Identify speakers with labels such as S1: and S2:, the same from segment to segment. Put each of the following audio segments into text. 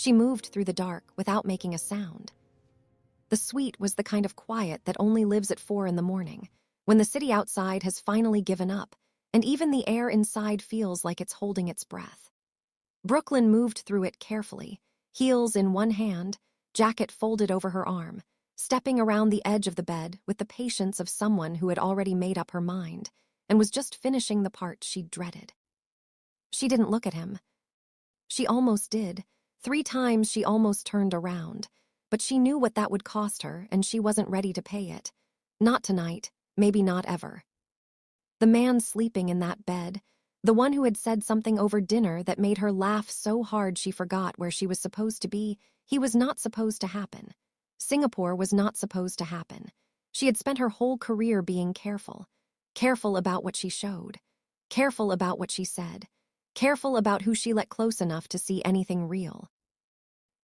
S1: She moved through the dark without making a sound. The suite was the kind of quiet that only lives at 4 in the morning, when the city outside has finally given up, and even the air inside feels like it's holding its breath. Brooklyn moved through it carefully, heels in one hand, jacket folded over her arm, stepping around the edge of the bed with the patience of someone who had already made up her mind and was just finishing the part she dreaded. She didn't look at him. She almost did. 3 times she almost turned around, but she knew what that would cost her, and she wasn't ready to pay it. Not tonight, maybe not ever. The man sleeping in that bed, the one who had said something over dinner that made her laugh so hard she forgot where she was supposed to be, he was not supposed to happen. Singapore was not supposed to happen. She had spent her whole career being careful. Careful about what she showed. Careful about what she said. Careful about who she let close enough to see anything real.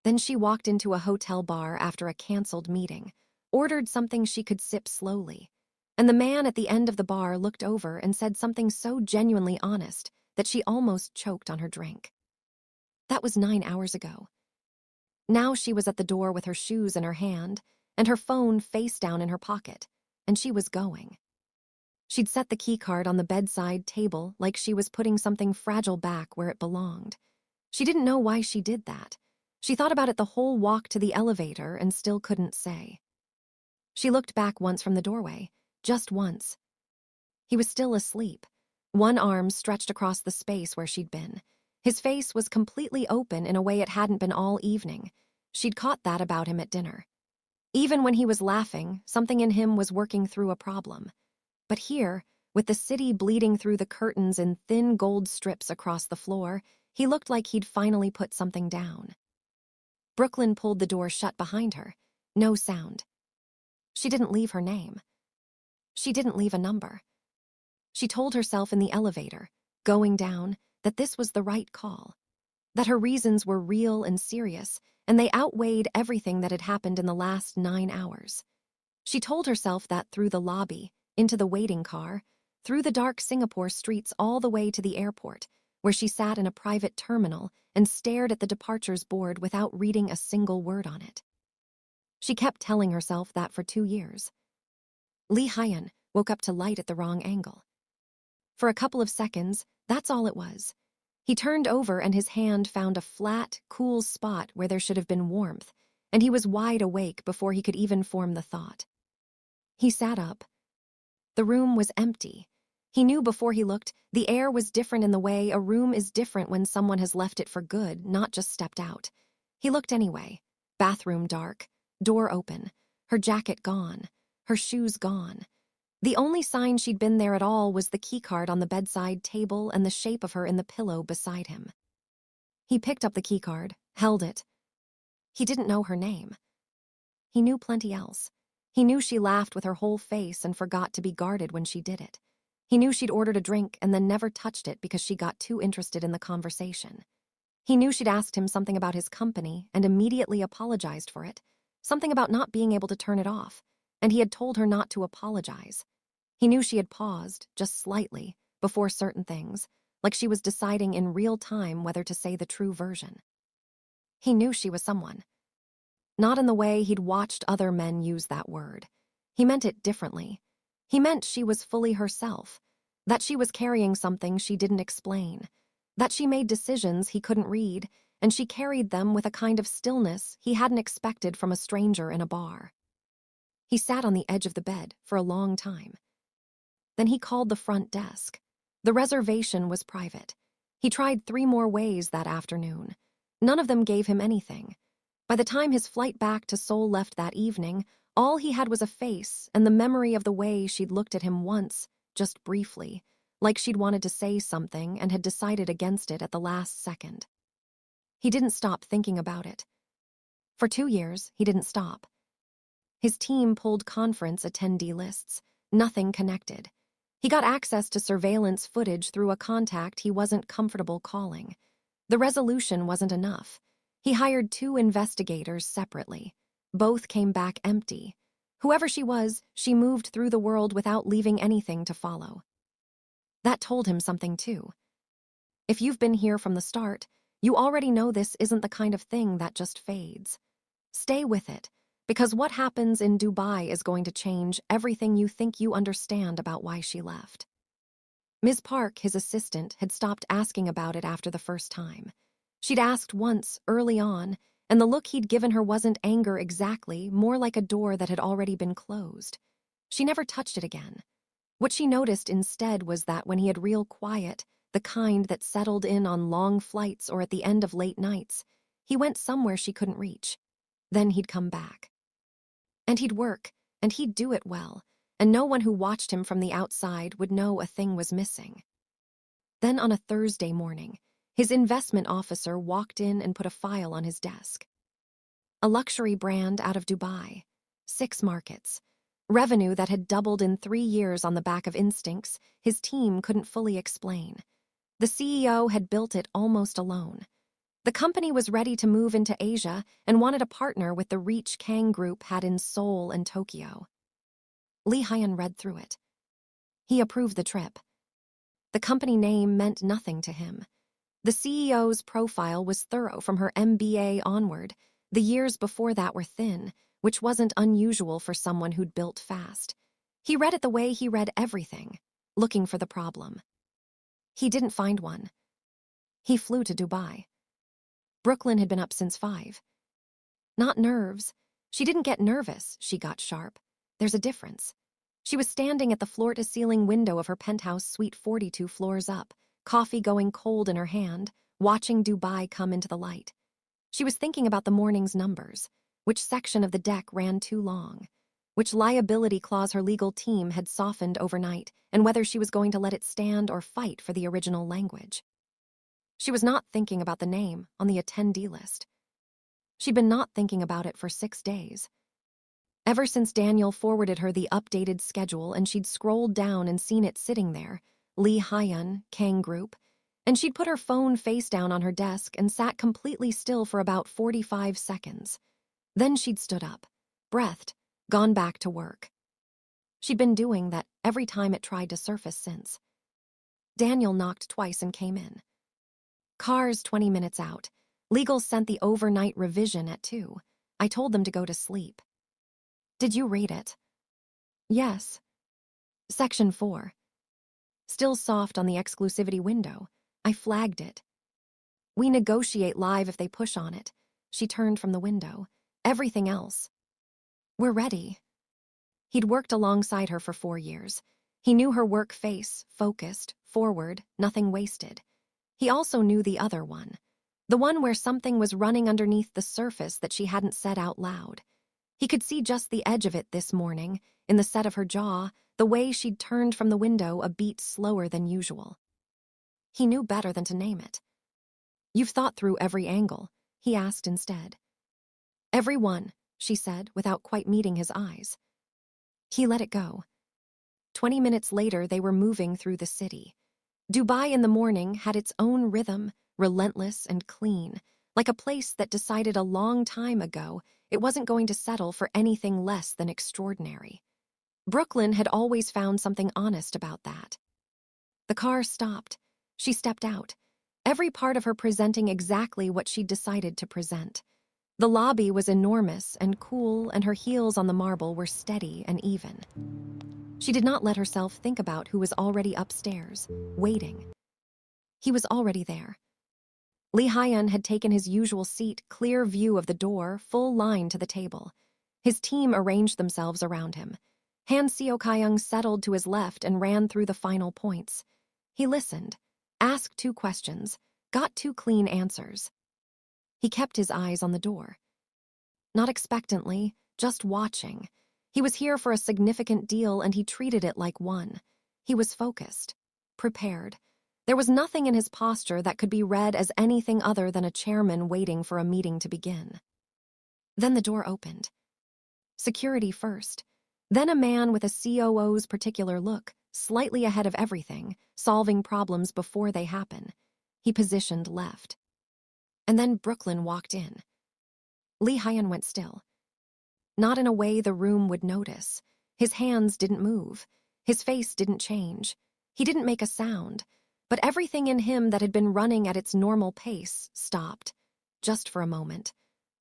S1: Then she walked into a hotel bar after a canceled meeting, ordered something she could sip slowly, and the man at the end of the bar looked over and said something so genuinely honest that she almost choked on her drink. That was 9 hours ago. Now she was at the door with her shoes in her hand and her phone face down in her pocket, and she was going. She'd set the keycard on the bedside table like she was putting something fragile back where it belonged. She didn't know why she did that. She thought about it the whole walk to the elevator and still couldn't say. She looked back once from the doorway, just once. He was still asleep, one arm stretched across the space where she'd been. His face was completely open in a way it hadn't been all evening. She'd caught that about him at dinner. Even when he was laughing, something in him was working through a problem. But here, with the city bleeding through the curtains in thin gold strips across the floor, he looked like he'd finally put something down. Brooklyn pulled the door shut behind her. No sound. She didn't leave her name. She didn't leave a number. She told herself in the elevator, going down, that this was the right call. That her reasons were real and serious, and they outweighed everything that had happened in the last 9 hours. She told herself that through the lobby, into the waiting car, through the dark Singapore streets all the way to the airport, where she sat in a private terminal and stared at the departures board without reading a single word on it. She kept telling herself that for 2 years. Hyun woke up to light at the wrong angle. For a couple of seconds, that's all it was. He turned over and his hand found a flat, cool spot where there should have been warmth, and he was wide awake before he could even form the thought. He sat up. The room was empty. He knew before he looked, the air was different in the way a room is different when someone has left it for good, not just stepped out. He looked anyway. Bathroom dark, door open, her jacket gone, her shoes gone. The only sign she'd been there at all was the keycard on the bedside table and the shape of her in the pillow beside him. He picked up the keycard, held it. He didn't know her name. He knew plenty else. He knew she laughed with her whole face and forgot to be guarded when she did it. He knew she'd ordered a drink and then never touched it because she got too interested in the conversation. He knew she'd asked him something about his company and immediately apologized for it, something about not being able to turn it off, and he had told her not to apologize. He knew she had paused, just slightly, before certain things, like she was deciding in real time whether to say the true version. He knew she was someone. Not in the way he'd watched other men use that word. He meant it differently. He meant she was fully herself, that she was carrying something she didn't explain, that she made decisions he couldn't read, and she carried them with a kind of stillness he hadn't expected from a stranger in a bar. He sat on the edge of the bed for a long time. Then he called the front desk. The reservation was private. He tried 3 more ways that afternoon. None of them gave him anything. By the time his flight back to Seoul left that evening, all he had was a face and the memory of the way she'd looked at him once, just briefly, like she'd wanted to say something and had decided against it at the last second. He didn't stop thinking about it. For 2 years, he didn't stop. His team pulled conference attendee lists, nothing connected. He got access to surveillance footage through a contact he wasn't comfortable calling. The resolution wasn't enough. He hired 2 investigators separately. Both came back empty. Whoever she was, she moved through the world without leaving anything to follow. That told him something too. If you've been here from the start, You already know this isn't the kind of thing that just fades. Stay with it, because what happens in Dubai is going to change everything you think you understand about why she left. Ms. Park, his assistant, had stopped asking about it after the first time. She'd asked once, early on, and the look he'd given her wasn't anger exactly, more like a door that had already been closed. She never touched it again. What she noticed instead was that when he had real quiet, the kind that settled in on long flights or at the end of late nights, he went somewhere she couldn't reach. Then he'd come back. And he'd work, and he'd do it well, and no one who watched him from the outside would know a thing was missing. Then on a Thursday morning, his investment officer walked in and put a file on his desk. A luxury brand out of Dubai, 6 markets. Revenue that had doubled in 3 years on the back of instincts his team couldn't fully explain. The CEO had built it almost alone. The company was ready to move into Asia and wanted a partner with the reach Kang Group had in Seoul and Tokyo. Hyun read through it. He approved the trip. The company name meant nothing to him. The CEO's profile was thorough from her MBA onward. The years before that were thin, which wasn't unusual for someone who'd built fast. He read it the way he read everything, looking for the problem. He didn't find one. He flew to Dubai. Brooklyn had been up since 5. Not nerves. She didn't get nervous, she got sharp. There's a difference. She was standing at the floor-to-ceiling window of her penthouse suite 42 floors up, coffee going cold in her hand, watching Dubai come into the light. She was thinking about the morning's numbers, which section of the deck ran too long, which liability clause her legal team had softened overnight, and whether she was going to let it stand or fight for the original language. She was not thinking about the name on the attendee list. She'd been not thinking about it for 6 days. Ever since Daniel forwarded her the updated schedule and she'd scrolled down and seen it sitting there, Hyun, Kang Group, and she'd put her phone face down on her desk and sat completely still for about 45 seconds. Then she'd stood up, breathed, gone back to work. She'd been doing that every time it tried to surface since. Daniel knocked twice and came in. Car's 20 minutes out. Legal sent the overnight revision at 2. I told them to go to sleep. Did you read it? Yes. Section 4. Still soft on the exclusivity window. I flagged it. We negotiate live if they push on it. She turned from the window. Everything else. We're ready. He'd worked alongside her for 4 years. He knew her work face, focused, forward, nothing wasted. He also knew the other one. The one where something was running underneath the surface that she hadn't said out loud. He could see just the edge of it this morning, in the set of her jaw, the way she'd turned from the window a beat slower than usual. He knew better than to name it. You've thought through every angle, he asked instead. Every one, she said, without quite meeting his eyes. He let it go. 20 minutes later, they were moving through the city. Dubai in the morning had its own rhythm, relentless and clean, like a place that decided a long time ago it wasn't going to settle for anything less than extraordinary. Brooklyn had always found something honest about that. The car stopped. She stepped out, every part of her presenting exactly what she'd decided to present. The lobby was enormous and cool, and her heels on the marble were steady and even. She did not let herself think about who was already upstairs, waiting. He was already there. Hyun had taken his usual seat, clear view of the door, full line to the table. His team arranged themselves around him. Han Seo-kyung settled to his left and ran through the final points. He listened, asked 2 questions, got 2 clean answers. He kept his eyes on the door. Not expectantly, just watching. He was here for a significant deal and he treated it like one. He was focused, prepared. There was nothing in his posture that could be read as anything other than a chairman waiting for a meeting to begin. Then the door opened. Security first. Then a man with a COO's particular look, slightly ahead of everything, solving problems before they happen. He positioned left. And then Brooklyn walked in. Hyun went still. Not in a way the room would notice. His hands didn't move. His face didn't change. He didn't make a sound. But everything in him that had been running at its normal pace stopped, just for a moment.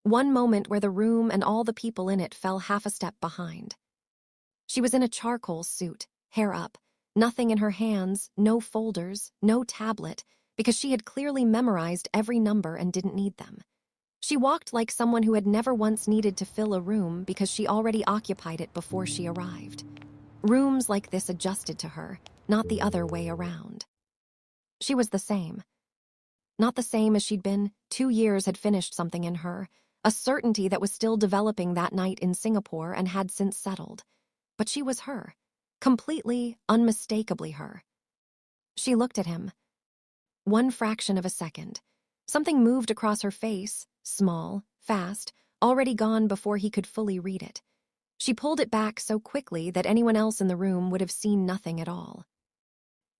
S1: One moment where the room and all the people in it fell half a step behind. She was in a charcoal suit, hair up, nothing in her hands, no folders, no tablet, because she had clearly memorized every number and didn't need them. She walked like someone who had never once needed to fill a room because she already occupied it before she arrived. Rooms like this adjusted to her, not the other way around. She was the same. Not the same as she'd been. 2 years had finished something in her, a certainty that was still developing that night in Singapore and had since settled. But she was her, completely, unmistakably her. She looked at him. One fraction of a second. Something moved across her face, small, fast, already gone before he could fully read it. She pulled it back so quickly that anyone else in the room would have seen nothing at all.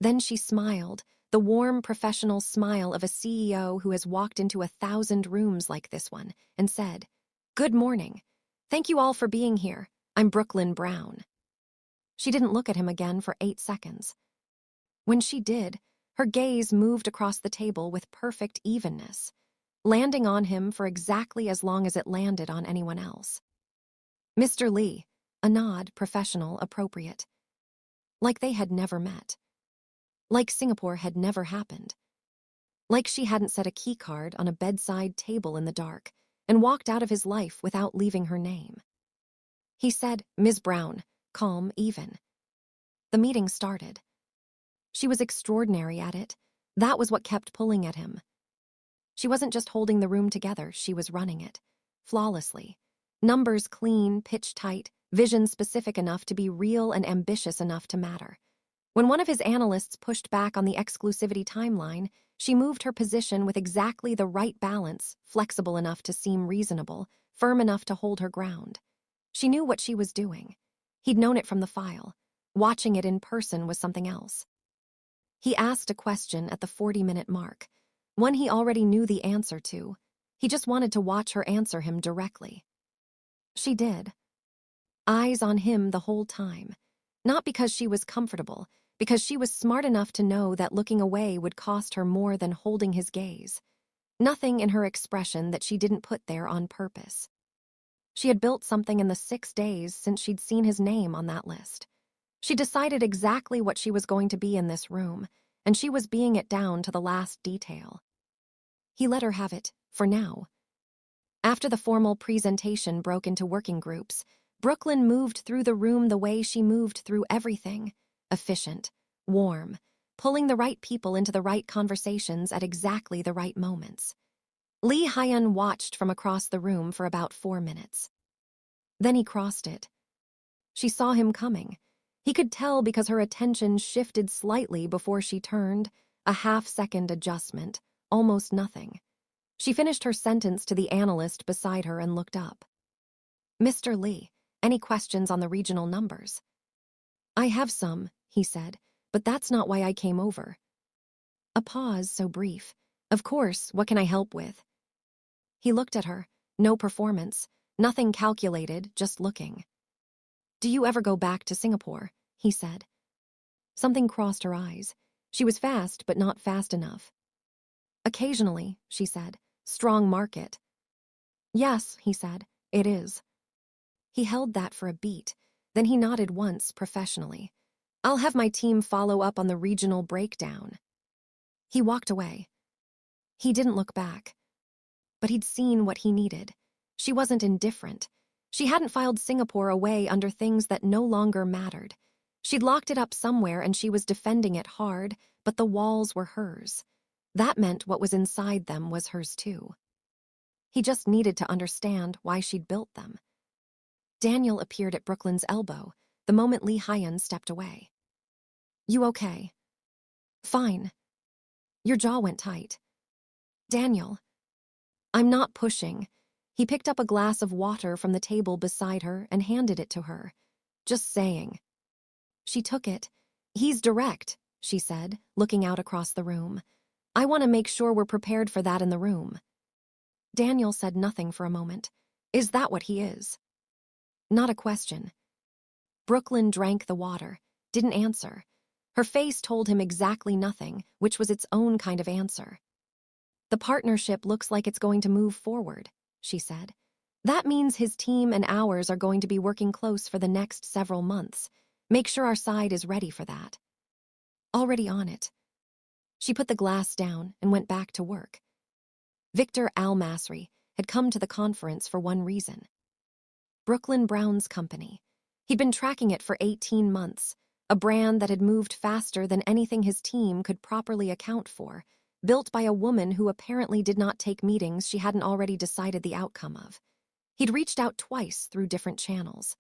S1: Then she smiled, the warm, professional smile of a CEO who has walked into 1,000 rooms like this one, and said, "Good morning. Thank you all for being here. I'm Brooklyn Brown." She didn't look at him again for 8 seconds. When she did, her gaze moved across the table with perfect evenness, landing on him for exactly as long as it landed on anyone else. Mr. Lee, a nod, professional, appropriate. Like they had never met. Like Singapore had never happened. Like she hadn't set a keycard on a bedside table in the dark and walked out of his life without leaving her name. He said, "Ms. Brown," calm, even. The meeting started. She was extraordinary at it. That was what kept pulling at him. She wasn't just holding the room together, she was running it. Flawlessly. Numbers clean, pitch tight, vision specific enough to be real and ambitious enough to matter. When one of his analysts pushed back on the exclusivity timeline, she moved her position with exactly the right balance, flexible enough to seem reasonable, firm enough to hold her ground. She knew what she was doing. He'd known it from the file. Watching it in person was something else. He asked a question at the 40-minute mark, one he already knew the answer to. He just wanted to watch her answer him directly. She did. Eyes on him the whole time. Not because she was comfortable, because she was smart enough to know that looking away would cost her more than holding his gaze. Nothing in her expression that she didn't put there on purpose. She had built something in the 6 days since she'd seen his name on that list. She decided exactly what she was going to be in this room, and she was being it down to the last detail. He let her have it, for now. After the formal presentation broke into working groups, Brooklyn moved through the room the way she moved through everything. Efficient, warm, pulling the right people into the right conversations at exactly the right moments. Lee Hyun watched from across the room for about 4 minutes. Then he crossed it. She saw him coming. He could tell because her attention shifted slightly before she turned, a half-second adjustment, almost nothing. She finished her sentence to the analyst beside her and looked up. "Mr. Lee, any questions on the regional numbers?" "I have some," he said, "but that's not why I came over." A pause so brief. "Of course, what can I help with?" He looked at her. No performance, nothing calculated, just looking. "Do you ever go back to Singapore?" he said. Something crossed her eyes. She was fast, but not fast enough. "Occasionally," she said. "Strong market." "Yes," he said, "it is." He held that for a beat. Then he nodded once, professionally. "I'll have my team follow up on the regional breakdown." He walked away. He didn't look back. But he'd seen what he needed. She wasn't indifferent. She hadn't filed Singapore away under things that no longer mattered. She'd locked it up somewhere and she was defending it hard, but the walls were hers. That meant what was inside them was hers too. He just needed to understand why she'd built them. Daniel appeared at Brooklyn's elbow the moment Lee Hyun stepped away. "You okay?" "Fine." Your jaw went tight. "Daniel." "I'm not pushing." He picked up a glass of water from the table beside her and handed it to her. "Just saying." She took it. "He's direct," she said, looking out across the room. "I want to make sure we're prepared for that in the room." Daniel said nothing for a moment. "Is that what he is?" "Not a question." Brooklyn drank the water, didn't answer. Her face told him exactly nothing, which was its own kind of answer. "The partnership looks like it's going to move forward," she said. "That means his team and ours are going to be working close for the next several months. Make sure our side is ready for that." "Already on it." She put the glass down and went back to work. Victor Almasry had come to the conference for one reason. Brooklyn Brown's company. He'd been tracking it for 18 months, a brand that had moved faster than anything his team could properly account for, built by a woman who apparently did not take meetings she hadn't already decided the outcome of. He'd reached out twice through different channels.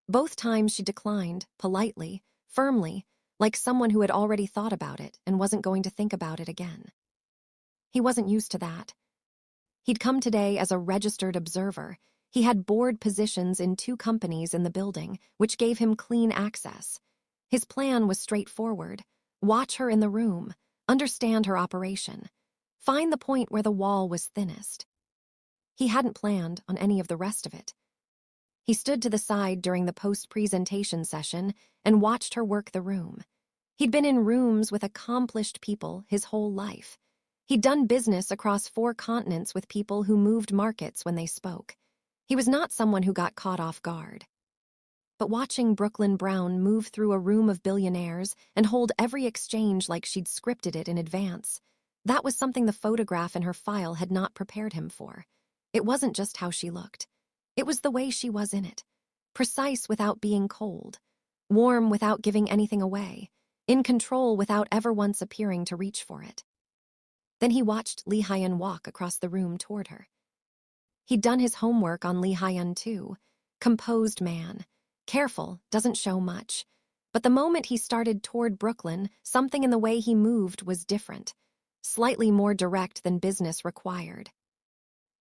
S1: Both times she declined, politely, firmly, like someone who had already thought about it and wasn't going to think about it again. He wasn't used to that. He'd come today as a registered observer. He had board positions in 2 companies in the building, which gave him clean access. His plan was straightforward. Watch her in the room, understand her operation, find the point where the wall was thinnest. He hadn't planned on any of the rest of it. He stood to the side during the post-presentation session and watched her work the room. He'd been in rooms with accomplished people his whole life. He'd done business across 4 continents with people who moved markets when they spoke. He was not someone who got caught off guard. But watching Brooklyn Brown move through a room of billionaires and hold every exchange like she'd scripted it in advance, that was something the photograph in her file had not prepared him for. It wasn't just how she looked. It was the way she was in it. Precise without being cold. Warm without giving anything away. In control without ever once appearing to reach for it. Then he watched Lee Hyun walk across the room toward her. He'd done his homework on Lee Hyun too. Composed man. Careful, doesn't show much. But the moment he started toward Brooklyn, something in the way he moved was different. Slightly more direct than business required.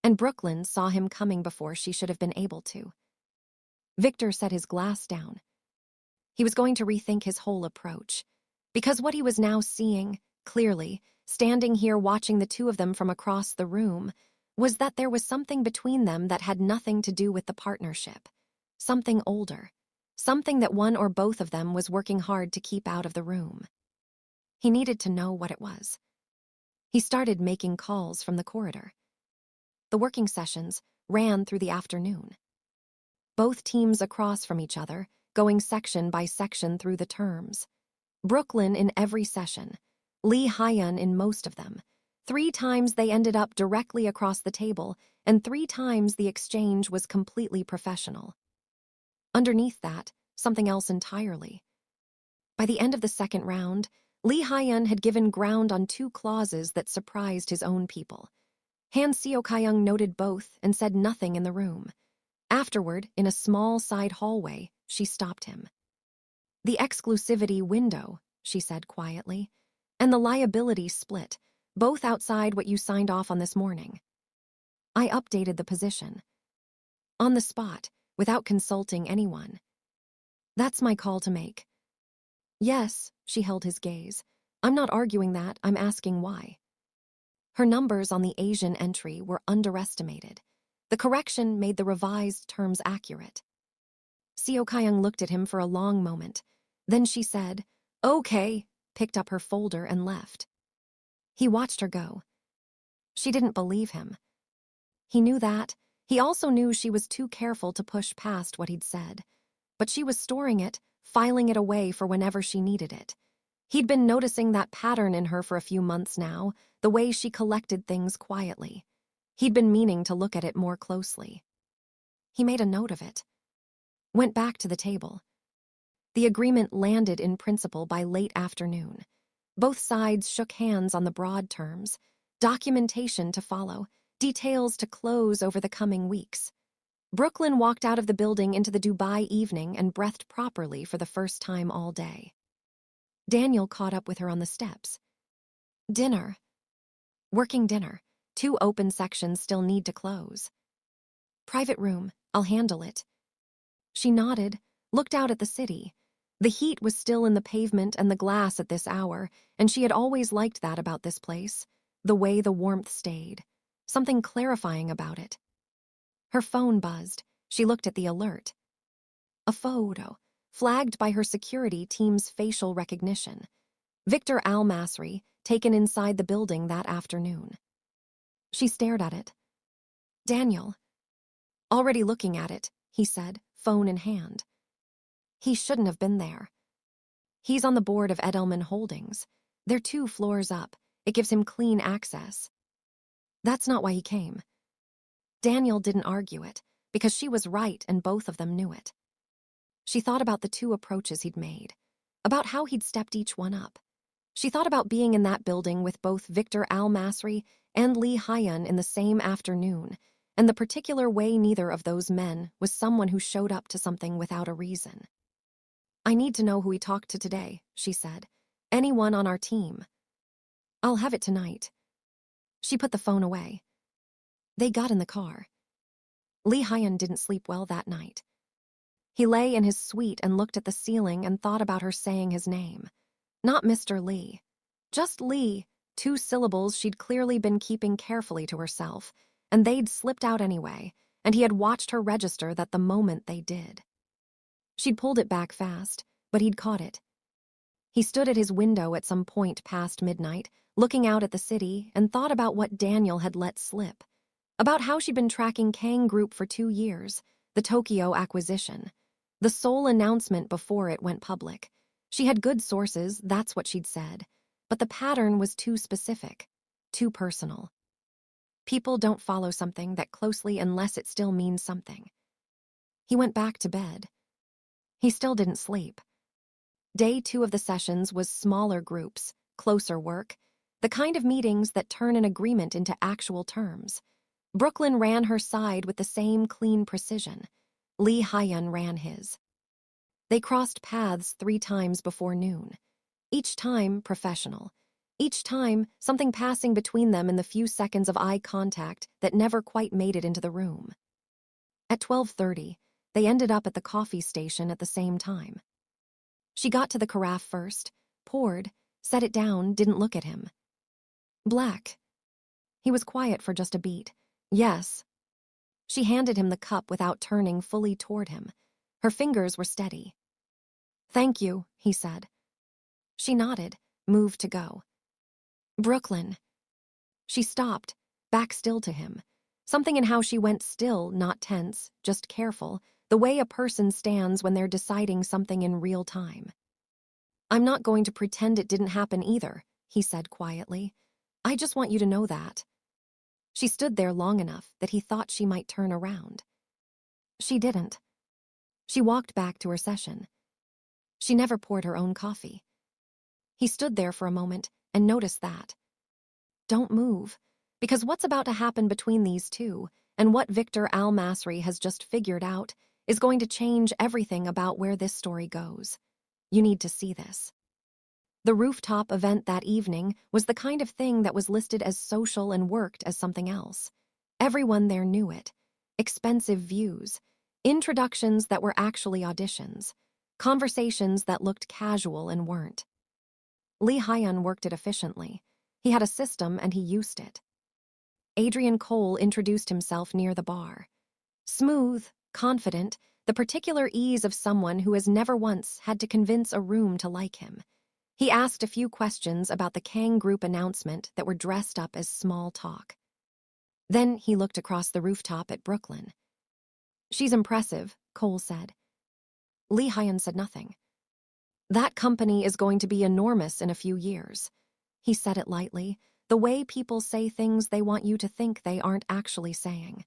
S1: And Brooklyn saw him coming before she should have been able to. Victor set his glass down. He was going to rethink his whole approach. Because what he was now seeing, clearly, standing here watching the 2 of them from across the room, was that there was something between them that had nothing to do with the partnership. Something older. Something that one or both of them was working hard to keep out of the room. He needed to know what it was. He started making calls from the corridor. The working sessions ran through the afternoon. Both teams across from each other, going section by section through the terms. Brooklyn in every session. Lee Hyun in most of them. 3 times they ended up directly across the table, and 3 times the exchange was completely professional. Underneath that, something else entirely. By the end of the second round, Lee Hyun had given ground on 2 clauses that surprised his own people. Han Seok-kyung noted both and said nothing in the room. Afterward, in a small side hallway, she stopped him. "The exclusivity window," she said quietly, "and the liability split, both outside what you signed off on this morning." I updated the position. On the spot, without consulting anyone. "That's my call to make." "Yes," she held his gaze. "I'm not arguing that, I'm asking why." Her numbers on the Asian entry were underestimated. The correction made the revised terms accurate. Seok-kyung looked at him for a long moment. Then she said, "Okay," picked up her folder and left. He watched her go. She didn't believe him. He knew that. He also knew she was too careful to push past what he'd said. But she was storing it, filing it away for whenever she needed it. He'd been noticing that pattern in her for a few months now, the way she collected things quietly. He'd been meaning to look at it more closely. He made a note of it. Went back to the table. The agreement landed in principle by late afternoon. Both sides shook hands on the broad terms, documentation to follow, details to close over the coming weeks. Brooklyn walked out of the building into the Dubai evening and breathed properly for the first time all day. Daniel caught up with her on the steps. "Dinner." "Working dinner. 2 open sections still need to close." "Private room. I'll handle it." She nodded, looked out at the city. The heat was still in the pavement and the glass at this hour, and she had always liked that about this place, the way the warmth stayed. Something clarifying about it. Her phone buzzed. She looked at the alert. A photo, flagged by her security team's facial recognition. Victor Al-Masri, taken inside the building that afternoon. She stared at it. Daniel. Already looking at it, he said, phone in hand. He shouldn't have been there. He's on the board of Edelman Holdings. They're 2 floors up. It gives him clean access. That's not why he came. Daniel didn't argue it, because she was right and both of them knew it. She thought about the 2 approaches he'd made, about how he'd stepped each one up. She thought about being in that building with both Victor Al-Masri and Lee Hyun in the same afternoon, and the particular way neither of those men was someone who showed up to something without a reason. I need to know who he talked to today, she said. Anyone on our team. I'll have it tonight. She put the phone away. They got in the car. Lee Hyun didn't sleep well that night. He lay in his suite and looked at the ceiling and thought about her saying his name. Not Mr. Lee. Just Lee, 2 syllables she'd clearly been keeping carefully to herself, and they'd slipped out anyway, and he had watched her register that the moment they did. She'd pulled it back fast, but he'd caught it. He stood at his window at some point past midnight, looking out at the city, and thought about what Daniel had let slip. About how she'd been tracking Kang Group for 2 years, the Tokyo acquisition. The sole announcement before it went public. She had good sources, that's what she'd said. But the pattern was too specific, too personal. People don't follow something that closely unless it still means something. He went back to bed. He still didn't sleep. Day 2 of the sessions was smaller groups, closer work, the kind of meetings that turn an agreement into actual terms. Brooklyn ran her side with the same clean precision. Lee Hyun ran his. They crossed paths 3 times before noon. Each time professional. Each time something passing between them in the few seconds of eye contact that never quite made it into the room. At 12:30, they ended up at the coffee station at the same time. She got to the carafe first, poured, set it down, didn't look at him. Black. He was quiet for just a beat. Yes. She handed him the cup without turning fully toward him. Her fingers were steady. Thank you, he said. She nodded, moved to go. Brooklyn. She stopped, back still to him. Something in how she went still, not tense, just careful, the way a person stands when they're deciding something in real time. I'm not going to pretend it didn't happen either, he said quietly. I just want you to know that. She stood there long enough that he thought she might turn around. She didn't. She walked back to her session. She never poured her own coffee. He stood there for a moment and noticed that. Don't move, because what's about to happen between these 2 and what Victor Al-Masri has just figured out is going to change everything about where this story goes. You need to see this. The rooftop event that evening was the kind of thing that was listed as social and worked as something else. Everyone there knew it. Expensive views, introductions that were actually auditions, conversations that looked casual and weren't. Lee Hyun worked it efficiently. He had a system and he used it. Adrian Cole introduced himself near the bar. Smooth, confident, the particular ease of someone who has never once had to convince a room to like him. He asked a few questions about the Kang Group announcement that were dressed up as small talk. Then he looked across the rooftop at Brooklyn. She's impressive, Cole said. Lee Hyun said nothing. That company is going to be enormous in a few years. He said it lightly, the way people say things they want you to think they aren't actually saying.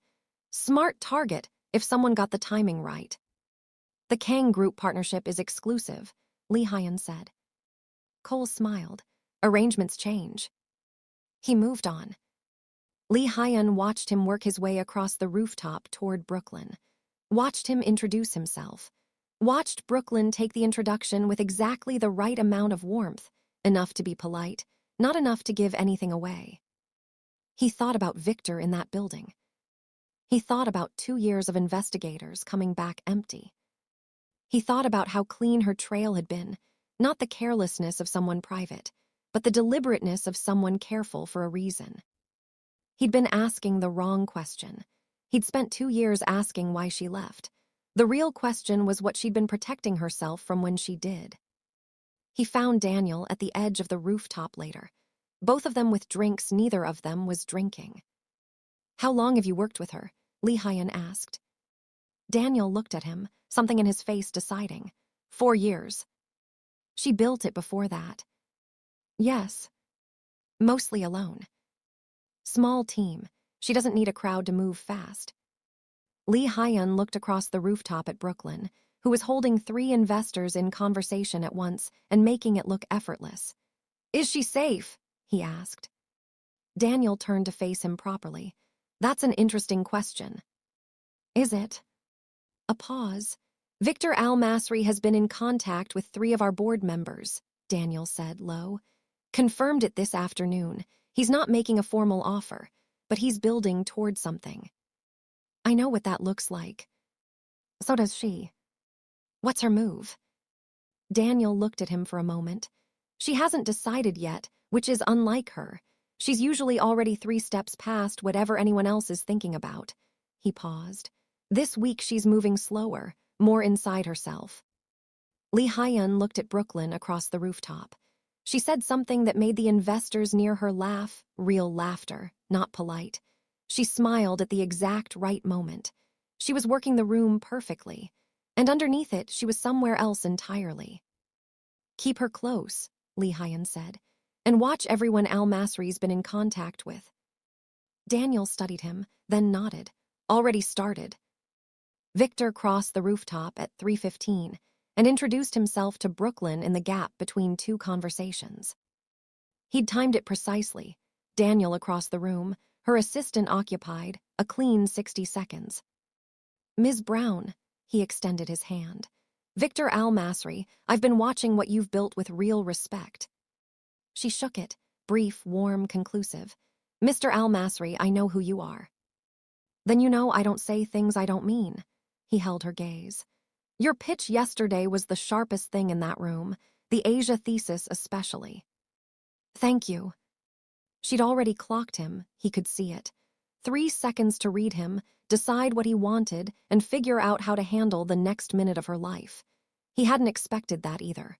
S1: Smart target if someone got the timing right. The Kang Group partnership is exclusive, Lee Hyun said. Cole smiled. Arrangements change. He moved on. Lee Hyun watched him work his way across the rooftop toward Brooklyn. Watched him introduce himself. Watched Brooklyn take the introduction with exactly the right amount of warmth, enough to be polite, not enough to give anything away. He thought about Victor in that building. He thought about 2 years of investigators coming back empty. He thought about how clean her trail had been, not the carelessness of someone private, but the deliberateness of someone careful for a reason. He'd been asking the wrong question. He'd spent 2 years asking why she left. The real question was what she'd been protecting herself from when she did. He found Daniel at the edge of the rooftop later, both of them with drinks neither of them was drinking. "How long have you worked with her?" Hyun asked. Daniel looked at him, something in his face deciding. 4 years. "She built it before that." "Yes. Mostly alone. Small team. She doesn't need a crowd to move fast." Hyun looked across the rooftop at Brooklyn, who was holding 3 investors in conversation at once and making it look effortless. "Is she safe?" he asked. Daniel turned to face him properly. "That's an interesting question." "Is it?" A pause. "Victor Al-Masri has been in contact with 3 of our board members," Daniel said low. "Confirmed it this afternoon. He's not making a formal offer, but he's building toward something." "I know what that looks like." "So does she." "What's her move?" Daniel looked at him for a moment. "She hasn't decided yet, which is unlike her. She's usually already 3 steps past whatever anyone else is thinking about." He paused. "This week she's moving slower, more inside herself." Hyun looked at Brooklyn across the rooftop. She said something that made the investors near her laugh, real laughter, not polite. She smiled at the exact right moment. She was working the room perfectly, and underneath it she was somewhere else entirely. "Keep her close," Hyun said, "and watch everyone Al-Masri's been in contact with." Daniel studied him, then nodded. "Already started." Victor crossed the rooftop at 3:15 and introduced himself to Brooklyn in the gap between 2 conversations. He'd timed it precisely. Daniel across the room, her assistant occupied, a clean 60 seconds. "Ms. Brown," he extended his hand. "Victor Al-Masri, I've been watching what you've built with real respect." She shook it, brief, warm, conclusive. "Mr. Al-Masri, I know who you are." "Then you know I don't say things I don't mean." He held her gaze. "Your pitch yesterday was the sharpest thing in that room, the Asia thesis especially." "Thank you." She'd already clocked him, he could see it. 3 seconds to read him, decide what he wanted, and figure out how to handle the next minute of her life. He hadn't expected that either.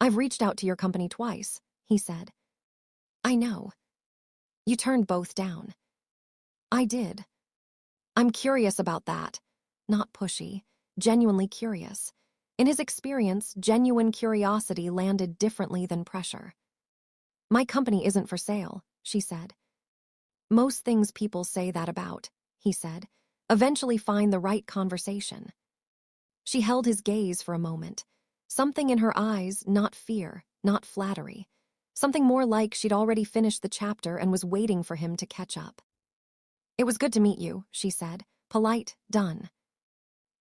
S1: "I've reached out to your company twice," he said. "I know." "You turned both down." "I did." "I'm curious about that." Not pushy, genuinely curious. In his experience, genuine curiosity landed differently than pressure. "My company isn't for sale," she said. "Most things people say that about," he said. "Eventually find the right conversation." She held his gaze for a moment. Something in her eyes, not fear, not flattery. Something more like she'd already finished the chapter and was waiting for him to catch up. "It was good to meet you," she said. Polite, done.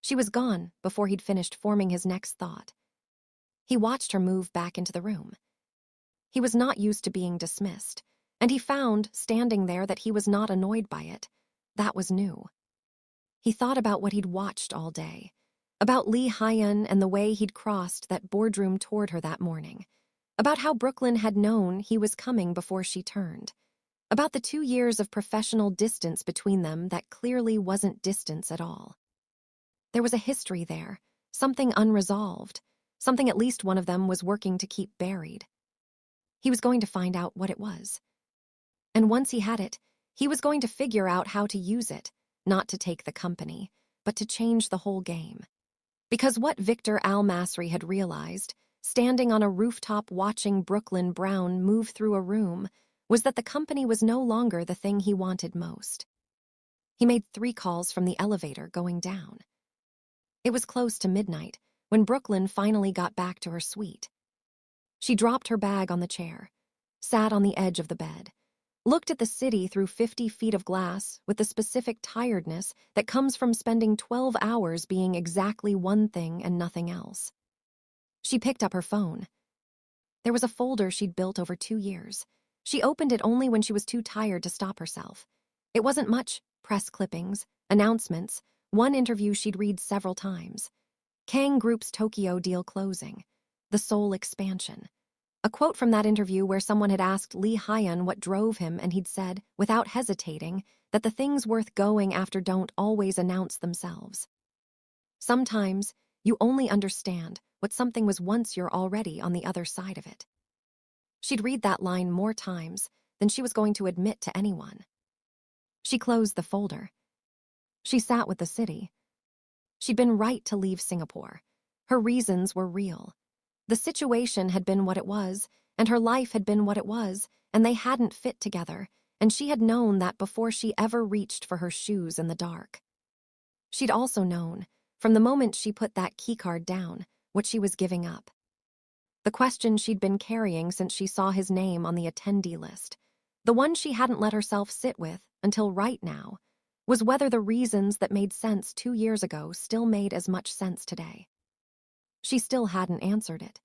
S1: She was gone before he'd finished forming his next thought. He watched her move back into the room. He was not used to being dismissed, and he found, standing there, that he was not annoyed by it. That was new. He thought about what he'd watched all day, about Hyun and the way he'd crossed that boardroom toward her that morning, about how Brooklyn had known he was coming before she turned, about the 2 years of professional distance between them that clearly wasn't distance at all. There was a history there, something unresolved, something at least one of them was working to keep buried. He was going to find out what it was. And once he had it, he was going to figure out how to use it, not to take the company, but to change the whole game. Because what Victor Al-Masri had realized, standing on a rooftop watching Brooklyn Brown move through a room, was that the company was no longer the thing he wanted most. He made 3 calls from the elevator going down. It was close to midnight when Brooklyn finally got back to her suite. She dropped her bag on the chair, sat on the edge of the bed, looked at the city through 50 feet of glass with the specific tiredness that comes from spending 12 hours being exactly one thing and nothing else. She picked up her phone. There was a folder she'd built over 2 years. She opened it only when she was too tired to stop herself. It wasn't much: press clippings, announcements, one interview she'd read several times. Kang Group's Tokyo deal closing. The Seoul expansion. A quote from that interview where someone had asked Hyun what drove him, and he'd said, without hesitating, that the things worth going after don't always announce themselves. Sometimes, you only understand what something was once you're already on the other side of it. She'd read that line more times than she was going to admit to anyone. She closed the folder. She sat with the city. She'd been right to leave Singapore. Her reasons were real. The situation had been what it was, and her life had been what it was, and they hadn't fit together, and she had known that before she ever reached for her shoes in the dark. She'd also known, from the moment she put that keycard down, what she was giving up. The question she'd been carrying since she saw his name on the attendee list, the one she hadn't let herself sit with until right now, was whether the reasons that made sense 2 years ago still made as much sense today. She still hadn't answered it.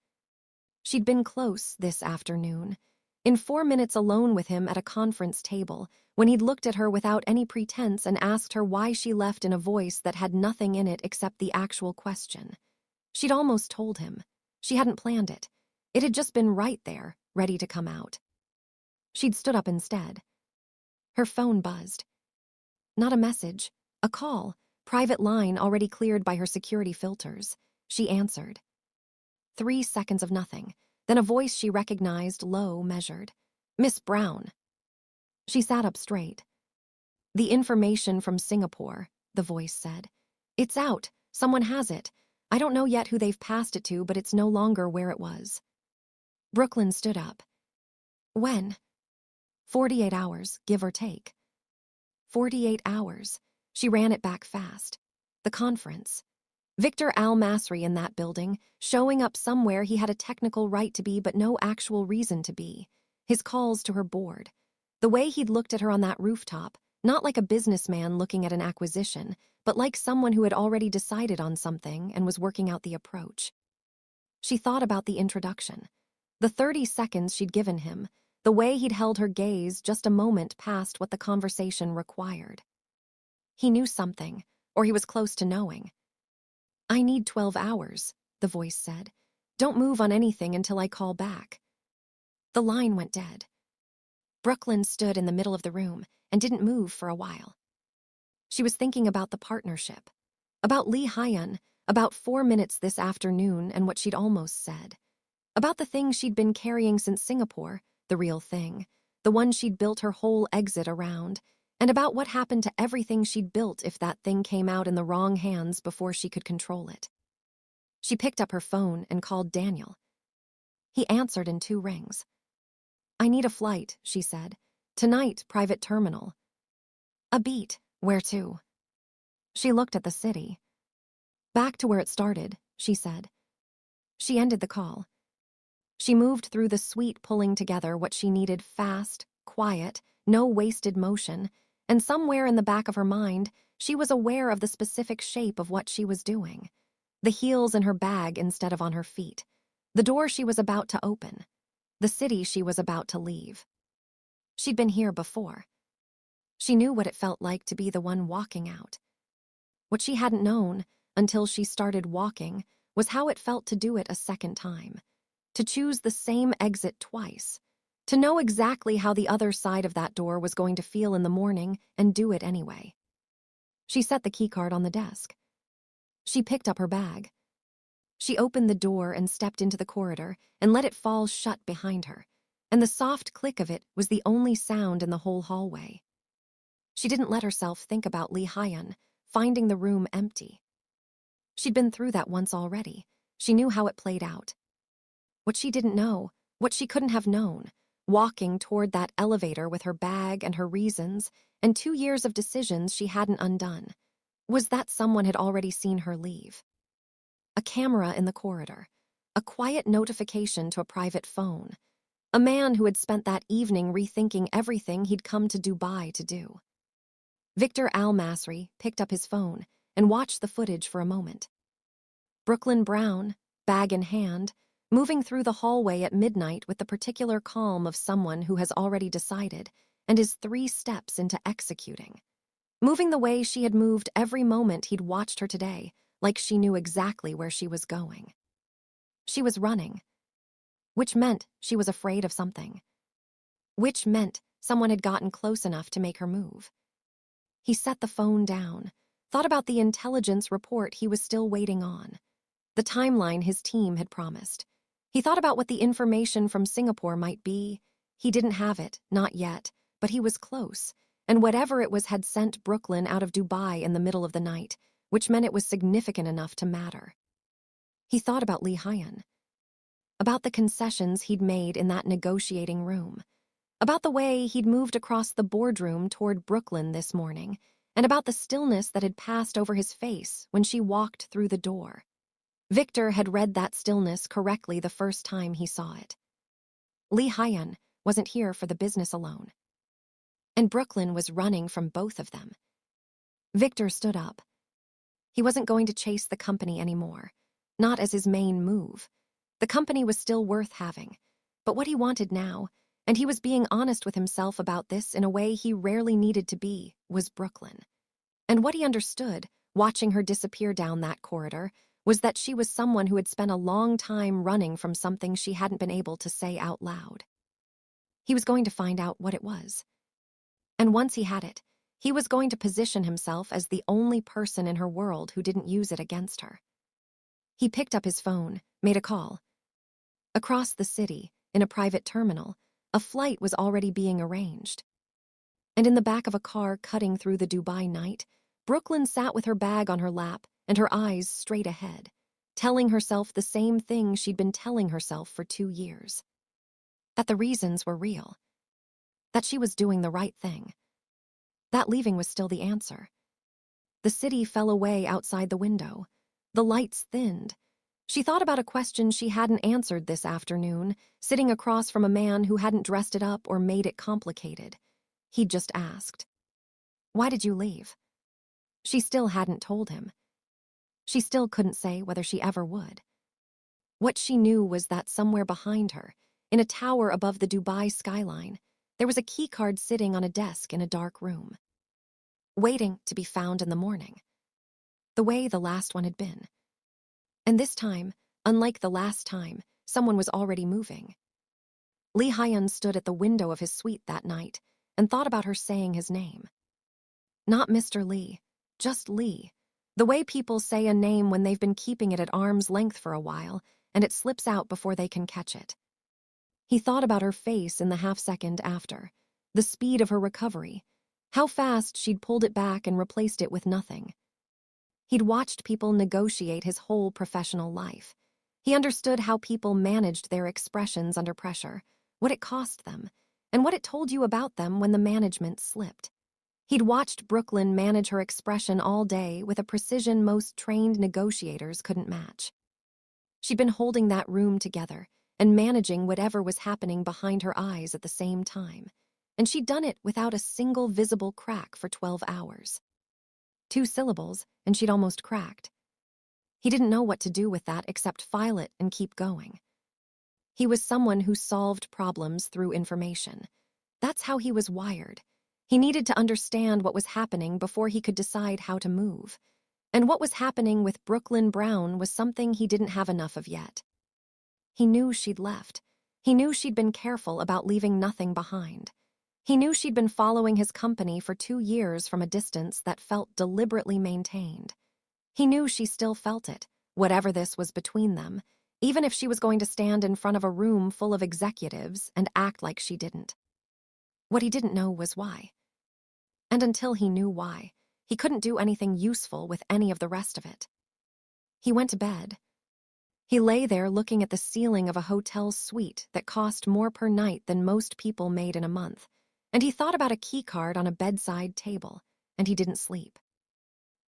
S1: She'd been close this afternoon, in 4 minutes alone with him at a conference table, when he'd looked at her without any pretense and asked her why she left in a voice that had nothing in it except the actual question. She'd almost told him. She hadn't planned it. It had just been right there, ready to come out. She'd stood up instead. Her phone buzzed. Not a message, a call, private line already cleared by her security filters. She answered. 3 seconds of nothing, then a voice she recognized, low, measured. Miss Brown. She sat up straight. The information from Singapore, the voice said. It's out. Someone has it. I don't know yet who they've passed it to, but it's no longer where it was. Brooklyn stood up. When? 48 hours, give or take. 48 hours. She ran it back fast. The conference. Victor Al-Masri in that building, showing up somewhere he had a technical right to be but no actual reason to be. His calls to her board. The way he'd looked at her on that rooftop, not like a businessman looking at an acquisition, but like someone who had already decided on something and was working out the approach. She thought about the introduction. The 30 seconds she'd given him, the way he'd held her gaze just a moment past what the conversation required. He knew something, or he was close to knowing. I need 12 hours, the voice said. Don't move on anything until I call back. The line went dead. Brooklyn stood in the middle of the room and didn't move for a while. She was thinking about the partnership, about Lee Hyun, about 4 minutes this afternoon and what she'd almost said, about the thing she'd been carrying since Singapore, the real thing, the one she'd built her whole exit around, and about what happened to everything she'd built if that thing came out in the wrong hands before she could control it. She picked up her phone and called Daniel. He answered in 2 rings. I need a flight, she said. Tonight, private terminal. A beat. Where to? She looked at the city. Back to where it started, she said. She ended the call. She moved through the suite, pulling together what she needed fast, quiet, no wasted motion, and somewhere in the back of her mind, she was aware of the specific shape of what she was doing. The heels in her bag instead of on her feet. The door she was about to open. The city she was about to leave. She'd been here before. She knew what it felt like to be the one walking out. What she hadn't known, until she started walking, was how it felt to do it a second time. To choose the same exit twice. To know exactly how the other side of that door was going to feel in the morning and do it anyway. She set the keycard on the desk. She picked up her bag. She opened the door and stepped into the corridor and let it fall shut behind her, and the soft click of it was the only sound in the whole hallway. She didn't let herself think about Lee Hyun, finding the room empty. She'd been through that once already. She knew how it played out. What she didn't know, what she couldn't have known, walking toward that elevator with her bag and her reasons and 2 years of decisions she hadn't undone, was that someone had already seen her leave. A camera in the corridor, a quiet notification to a private phone, a man who had spent that evening rethinking everything he'd come to Dubai to do. Victor Al-Masri picked up his phone and watched the footage for a moment. Brooklyn Brown, bag in hand, moving through the hallway at midnight with the particular calm of someone who has already decided and is 3 steps into executing. Moving the way she had moved every moment he'd watched her today, like she knew exactly where she was going. She was running, which meant she was afraid of something. Which meant someone had gotten close enough to make her move. He set the phone down, thought about the intelligence report he was still waiting on. the timeline his team had promised. He thought about what the information from Singapore might be. He didn't have it, not yet, but he was close, and whatever it was had sent Brooklyn out of Dubai in the middle of the night, which meant it was significant enough to matter. He thought about Hyun, about the concessions he'd made in that negotiating room, about the way he'd moved across the boardroom toward Brooklyn this morning, and about the stillness that had passed over his face when she walked through the door. Victor had read that stillness correctly the first time he saw it. Hyun wasn't here for the business alone. And Brooklyn was running from both of them. Victor stood up. He wasn't going to chase the company anymore, not as his main move. The company was still worth having, but what he wanted now, and he was being honest with himself about this in a way he rarely needed to be, was Brooklyn. And what he understood, watching her disappear down that corridor, was that she was someone who had spent a long time running from something she hadn't been able to say out loud. He was going to find out what it was. And once he had it, he was going to position himself as the only person in her world who didn't use it against her. He picked up his phone, made a call. Across the city, in a private terminal, a flight was already being arranged. And in the back of a car cutting through the Dubai night, Brooklyn sat with her bag on her lap and her eyes straight ahead, telling herself the same thing she'd been telling herself for 2 years. That the reasons were real. That she was doing the right thing. That leaving was still the answer. The city fell away outside the window. The lights thinned. She thought about a question she hadn't answered this afternoon, sitting across from a man who hadn't dressed it up or made it complicated. He'd just asked, "Why did you leave?" She still hadn't told him. She still couldn't say whether she ever would. What she knew was that somewhere behind her, in a tower above the Dubai skyline, there was a keycard sitting on a desk in a dark room, waiting to be found in the morning, the way the last one had been. And this time, unlike the last time, someone was already moving. Hyun stood at the window of his suite that night and thought about her saying his name. Not Mr. Lee, just Lee. The way people say a name when they've been keeping it at arm's length for a while, and it slips out before they can catch it. He thought about her face in the half-second after, the speed of her recovery, how fast she'd pulled it back and replaced it with nothing. He'd watched people negotiate his whole professional life. He understood how people managed their expressions under pressure, what it cost them, and what it told you about them when the management slipped. He'd watched Brooklyn manage her expression all day with a precision most trained negotiators couldn't match. She'd been holding that room together and managing whatever was happening behind her eyes at the same time, and she'd done it without a single visible crack for 12 hours. 2 syllables, and she'd almost cracked. He didn't know what to do with that except file it and keep going. He was someone who solved problems through information. That's how he was wired. He needed to understand what was happening before he could decide how to move. And what was happening with Brooklyn Brown was something he didn't have enough of yet. He knew she'd left. He knew she'd been careful about leaving nothing behind. He knew she'd been following his company for 2 years from a distance that felt deliberately maintained. He knew she still felt it, whatever this was between them, even if she was going to stand in front of a room full of executives and act like she didn't. What he didn't know was why. And until he knew why, he couldn't do anything useful with any of the rest of it. He went to bed. He lay there looking at the ceiling of a hotel suite that cost more per night than most people made in a month, and he thought about a keycard on a bedside table, and he didn't sleep.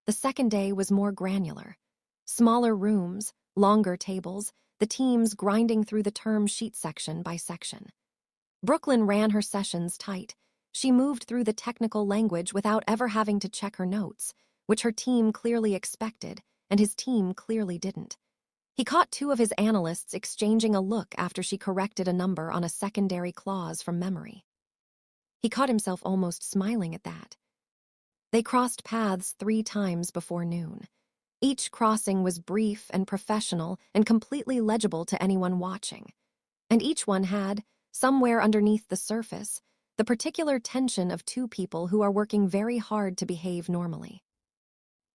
S1: The second day was more granular. Smaller rooms, longer tables, the teams grinding through the term sheet section by section. Brooklyn ran her sessions tight. She moved through the technical language without ever having to check her notes, which her team clearly expected, and his team clearly didn't. He caught 2 of his analysts exchanging a look after she corrected a number on a secondary clause from memory. He caught himself almost smiling at that. They crossed paths 3 times before noon. Each crossing was brief and professional and completely legible to anyone watching. And each one had, somewhere underneath the surface, the particular tension of 2 people who are working very hard to behave normally.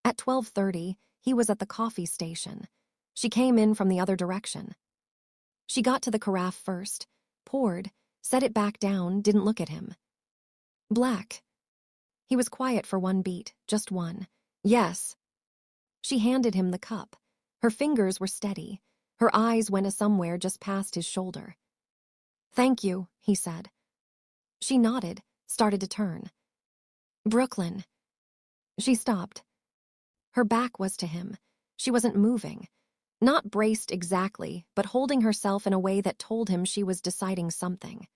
S1: At 12:30, he was at the coffee station. She came in from the other direction. She got to the carafe first, poured, set it back down, didn't look at him. Black. He was quiet for one beat, just one. Yes. She handed him the cup. Her fingers were steady. Her eyes went somewhere just past his shoulder. Thank you, he said. She nodded, started to turn. Brooklyn. She stopped. Her back was to him. She wasn't moving. Not braced exactly, but holding herself in a way that told him she was deciding something.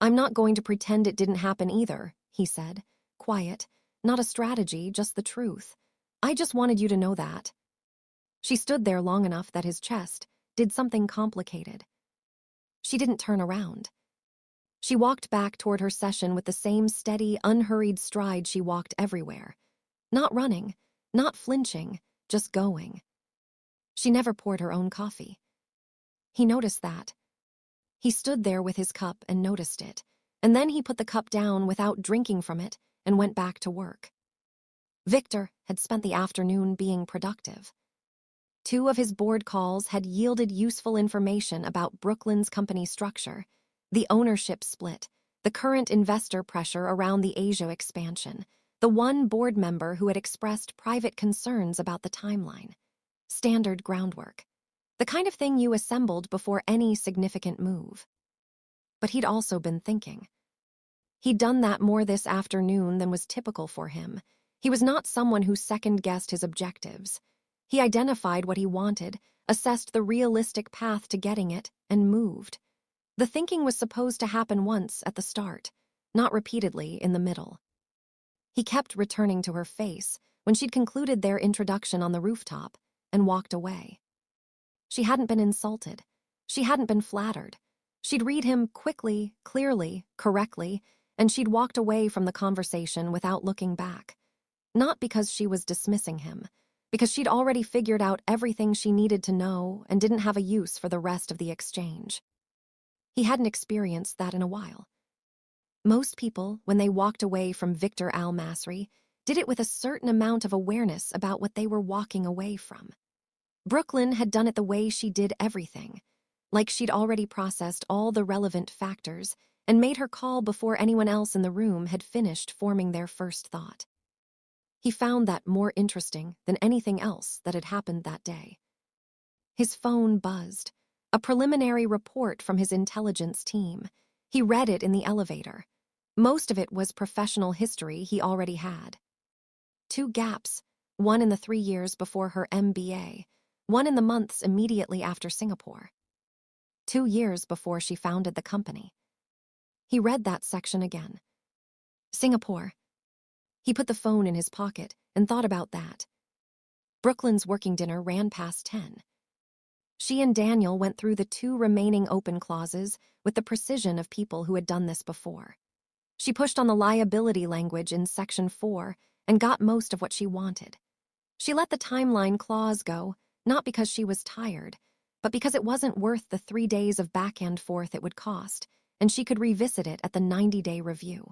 S1: I'm not going to pretend it didn't happen either, he said. Quiet. Not a strategy, just the truth. I just wanted you to know that. She stood there long enough that his chest did something complicated. She didn't turn around. She walked back toward her session with the same steady, unhurried stride she walked everywhere. Not running, not flinching, just going. She never poured her own coffee. He noticed that. He stood there with his cup and noticed it, and then he put the cup down without drinking from it and went back to work. Victor had spent the afternoon being productive. 2 of his board calls had yielded useful information about Brooklyn's company structure, the ownership split, the current investor pressure around the Asia expansion, the one board member who had expressed private concerns about the timeline. Standard groundwork. The kind of thing you assembled before any significant move. But he'd also been thinking. He'd done that more this afternoon than was typical for him. He was not someone who second-guessed his objectives. He identified what he wanted, assessed the realistic path to getting it, and moved. The thinking was supposed to happen once at the start, not repeatedly in the middle. He kept returning to her face when she'd concluded their introduction on the rooftop and walked away. She hadn't been insulted. She hadn't been flattered. She'd read him quickly, clearly, correctly, and she'd walked away from the conversation without looking back. Not because she was dismissing him, because she'd already figured out everything she needed to know and didn't have a use for the rest of the exchange. He hadn't experienced that in a while. Most people, when they walked away from Victor Al-Masri, did it with a certain amount of awareness about what they were walking away from. Brooklyn had done it the way she did everything, like she'd already processed all the relevant factors and made her call before anyone else in the room had finished forming their first thought. He found that more interesting than anything else that had happened that day. His phone buzzed, a preliminary report from his intelligence team. He read it in the elevator. Most of it was professional history he already had. 2 gaps, one in the 3 years before her MBA, one in the months immediately after Singapore. 2 years before she founded the company. He read that section again. Singapore. He put the phone in his pocket and thought about that. Brooklyn's working dinner ran past 10. She and Daniel went through the 2 remaining open clauses with the precision of people who had done this before. She pushed on the liability language in Section 4 and got most of what she wanted. She let the timeline clause go, not because she was tired, but because it wasn't worth the 3 days of back and forth it would cost, and she could revisit it at the 90-day review.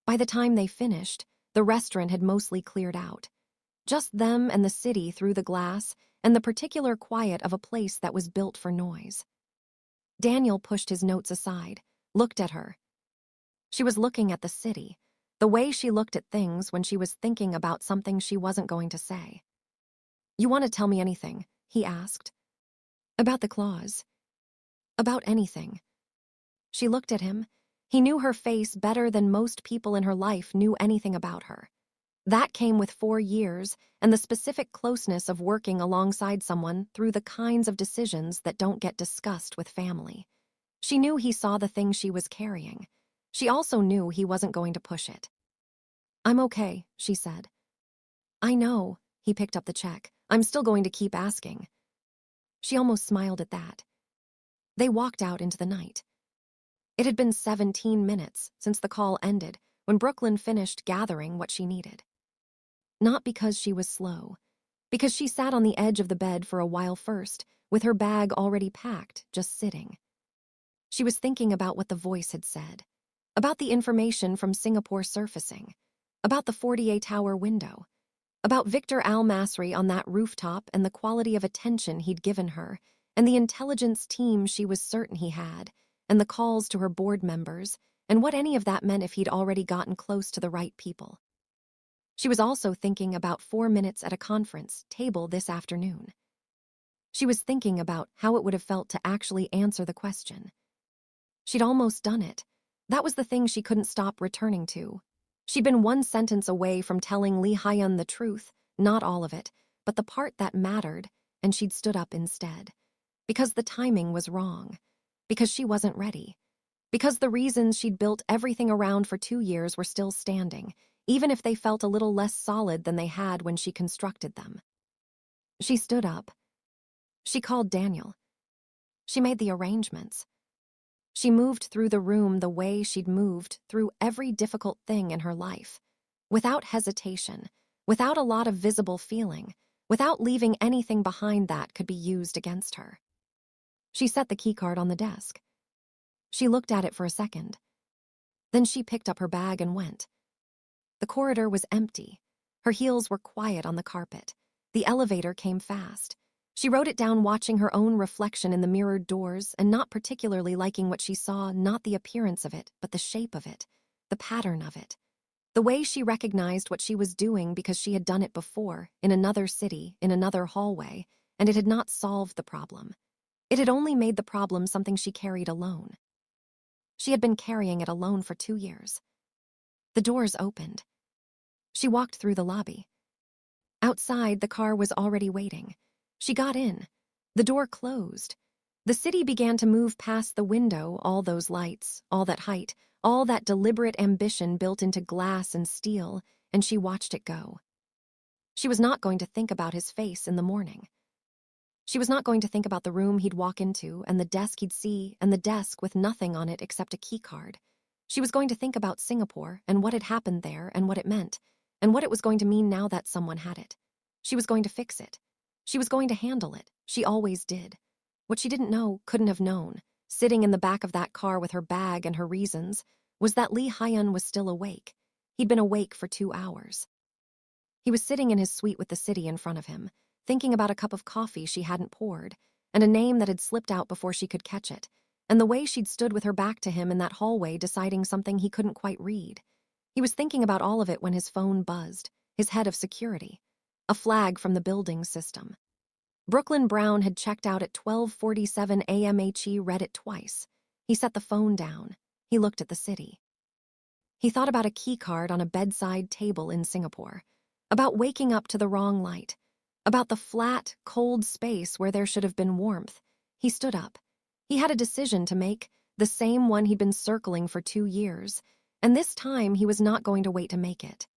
S1: By the time they finished, the restaurant had mostly cleared out. Just them and the city through the glass and the particular quiet of a place that was built for noise. Daniel pushed his notes aside, looked at her. She was looking at the city, the way she looked at things when she was thinking about something she wasn't going to say. You want to tell me anything? He asked. About the clause. About anything. She looked at him. He knew her face better than most people in her life knew anything about her. That came with 4 years and the specific closeness of working alongside someone through the kinds of decisions that don't get discussed with family. She knew he saw the thing she was carrying. She also knew he wasn't going to push it. I'm okay, she said. I know, he picked up the check. I'm still going to keep asking. She almost smiled at that. They walked out into the night. It had been 17 minutes since the call ended when Brooklyn finished gathering what she needed. Not because she was slow, because she sat on the edge of the bed for a while first, with her bag already packed, just sitting. She was thinking about what the voice had said, about the information from Singapore surfacing, about the 48-hour window, About Victor Al-Masri on that rooftop and the quality of attention he'd given her, and the intelligence team she was certain he had, and the calls to her board members, and what any of that meant if he'd already gotten close to the right people. She was also thinking about 4 minutes at a conference table this afternoon. She was thinking about how it would have felt to actually answer the question. She'd almost done it. That was the thing she couldn't stop returning to. She'd been one sentence away from telling Lee Hyun the truth, not all of it, but the part that mattered, and she'd stood up instead. Because the timing was wrong. Because she wasn't ready. Because the reasons she'd built everything around for 2 years were still standing, even if they felt a little less solid than they had when she constructed them. She stood up. She called Daniel. She made the arrangements. She moved through the room the way she'd moved through every difficult thing in her life, without hesitation, without a lot of visible feeling, without leaving anything behind that could be used against her. She set the keycard on the desk. She looked at it for a second. Then she picked up her bag and went. The corridor was empty. Her heels were quiet on the carpet. The elevator came fast. She wrote it down watching her own reflection in the mirrored doors and not particularly liking what she saw, not the appearance of it, but the shape of it, the pattern of it. The way she recognized what she was doing because she had done it before, in another city, in another hallway, and it had not solved the problem. It had only made the problem something she carried alone. She had been carrying it alone for 2 years. The doors opened. She walked through the lobby. Outside, the car was already waiting. She got in. The door closed. The city began to move past the window, all those lights, all that height, all that deliberate ambition built into glass and steel, and she watched it go. She was not going to think about his face in the morning. She was not going to think about the room he'd walk into and the desk he'd see and the desk with nothing on it except a keycard. She was going to think about Singapore and what had happened there and what it meant, and what it was going to mean now that someone had it. She was going to fix it. She was going to handle it. She always did. What she didn't know, couldn't have known, sitting in the back of that car with her bag and her reasons, was that Lee Hyun was still awake. He'd been awake for 2 hours. He was sitting in his suite with the city in front of him, thinking about a cup of coffee she hadn't poured, and a name that had slipped out before she could catch it, and the way she'd stood with her back to him in that hallway deciding something he couldn't quite read. He was thinking about all of it when his phone buzzed, his head of security. A flag from the building system. Brooklyn Brown had checked out at 12:47 a.m. He read it twice. He set the phone down. He looked at the city. He thought about a keycard on a bedside table in Singapore, about waking up to the wrong light, about the flat, cold space where there should have been warmth. He stood up. He had a decision to make, the same one he'd been circling for 2 years, and this time he was not going to wait to make it.